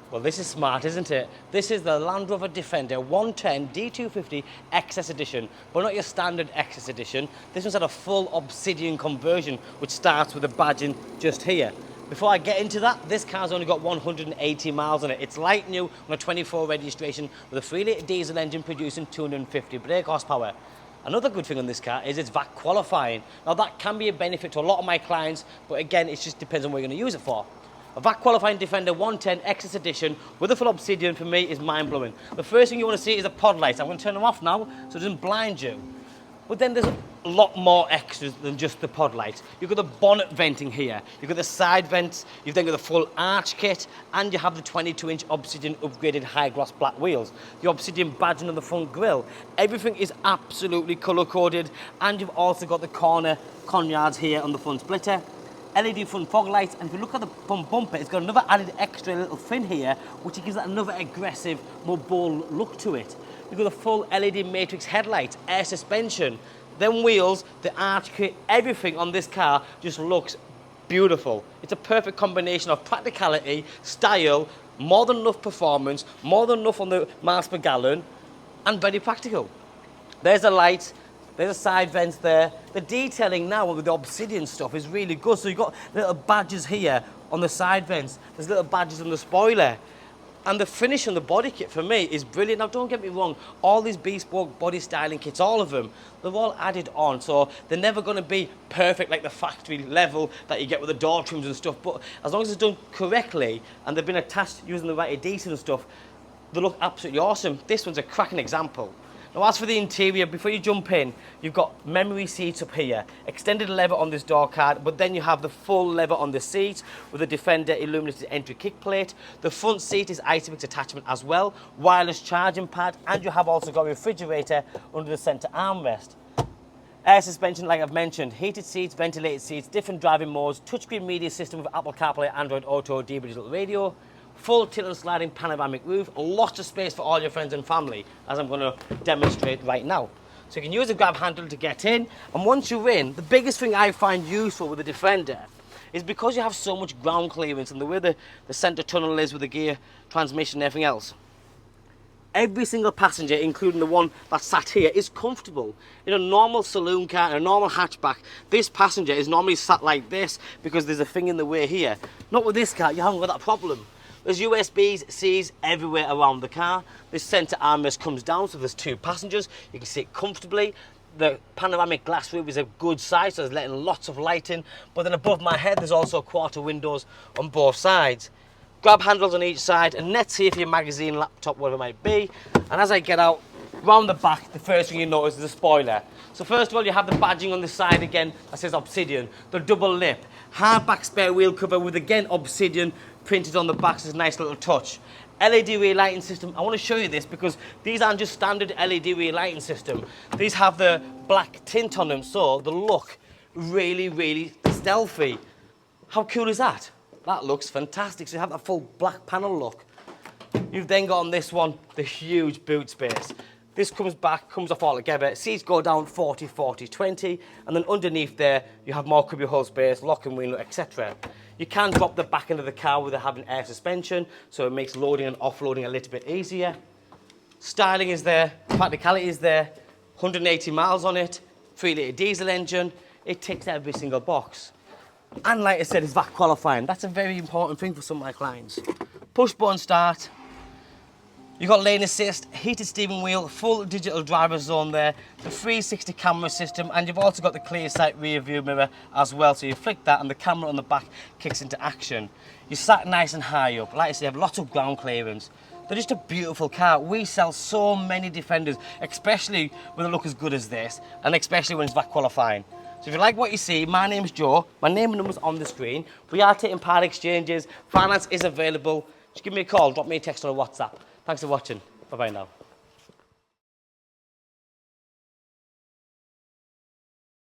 Well, this is smart, isn't it? This is the Land Rover Defender 110 D250 XS Edition, but not your standard XS Edition. This one's had a full Obsidian conversion, which starts with the badging just here. Before I get into that, this car's only got 180 miles on it. It's light new on a 24 registration with a 3-litre diesel engine producing 250 brake horsepower. Another good thing on this car is it's VAT qualifying. Now that can be a benefit to a lot of my clients, but again, it just depends on what you're going to use it for. A VAT qualifying Defender 110 XS Edition with a full Obsidian for me is mind blowing. The first thing you want to see is the pod lights. I'm going to turn them off now so it doesn't blind you. But then there's a lot more extras than just the pod lights. You've got the bonnet venting here, you've got the side vents, you've then got the full arch kit, and you have the 22-inch Obsidian upgraded high gloss black wheels, the Obsidian badging on the front grille. Everything is absolutely colour coded, and you've also got the corner conyards here on the front splitter. LED front fog lights, and if you look at the front bumper, it's got another added extra little fin here, which gives it another aggressive, more bold look to it. You've got the full LED matrix headlights, air suspension, then wheels, the arch kit, everything on this car just looks beautiful. It's a perfect combination of practicality, style, more than enough performance, more than enough on the miles per gallon, and very practical. There's the lights. There's the side vents there. The detailing now with the Obsidian stuff is really good. So you've got little badges here on the side vents. There's little badges on the spoiler. And the finish on the body kit for me is brilliant. Now don't get me wrong, all these bespoke body styling kits, all of them, they're all added on. So they're never gonna be perfect like the factory level that you get with the door trims and stuff. But as long as it's done correctly and they've been attached using the right adhesive and stuff, they look absolutely awesome. This one's a cracking example. Now as for the interior, before you jump in, you've got memory seats up here, extended leather on this door card, but then you have the full leather on the seat with the Defender illuminated entry kick plate. The front seat is Isofix attachment as well, wireless charging pad, and you have also got a refrigerator under the centre armrest. Air suspension, like I've mentioned, heated seats, ventilated seats, different driving modes, touchscreen media system with Apple CarPlay, Android Auto, DAB digital radio, full tilt and sliding panoramic roof, lots of space for all your friends and family, as I'm going to demonstrate right now. So you can use the grab handle to get in, and once you're in, the biggest thing I find useful with the Defender is because you have so much ground clearance and the way the centre tunnel is with the gear, transmission and everything else. Every single passenger, including the one that sat here, is comfortable. In a normal saloon car, in a normal hatchback, this passenger is normally sat like this because there's a thing in the way here. Not with this car, you haven't got that problem. There's USBs, Cs everywhere around the car. This centre armrest comes down, so there's two passengers. You can sit comfortably. The panoramic glass roof is a good size, so it's letting lots of light in. But then above my head, there's also quarter windows on both sides. Grab handles on each side, and nets here for your magazine, laptop, whatever it might be. And as I get out, round the back, the first thing you notice is the spoiler. So first of all, you have the badging on the side again that says Obsidian, the double lip, hardback spare wheel cover with again Obsidian printed on the back, so it's a nice little touch. LED rear lighting system. I want to show you this because these aren't just standard LED rear lighting system. These have the black tint on them, so they look really, really stealthy. How cool is that? That looks fantastic. So you have that full black panel look. You've then got on this one the huge boot space. This comes back, comes off all together. Seats go down 40, 40, 20, and then underneath there you have more cubby hole space, lock and wheel, etc. You can drop the back end of the car with having air suspension, so it makes loading and offloading a little bit easier. Styling is there, practicality is there, 180 miles on it, 3-litre diesel engine. It ticks every single box. And like I said, it's VAT qualifying. That's a very important thing for some of my clients. Push button start. You've got lane assist, heated steering wheel, full digital driver zone there, the 360 camera system, and you've also got the clear sight rear view mirror as well. So you flick that and the camera on the back kicks into action. You sat nice and high up. Like I said, you have lots of ground clearance. They're just a beautiful car. We sell so many Defenders, especially with a look as good as this, and especially when it's VAT qualifying. So if you like what you see, my name's Joe. My name and number's on the screen. We are taking part exchanges. Finance is available. Just give me a call, drop me a text or a WhatsApp. Thanks for watching. Bye-bye now.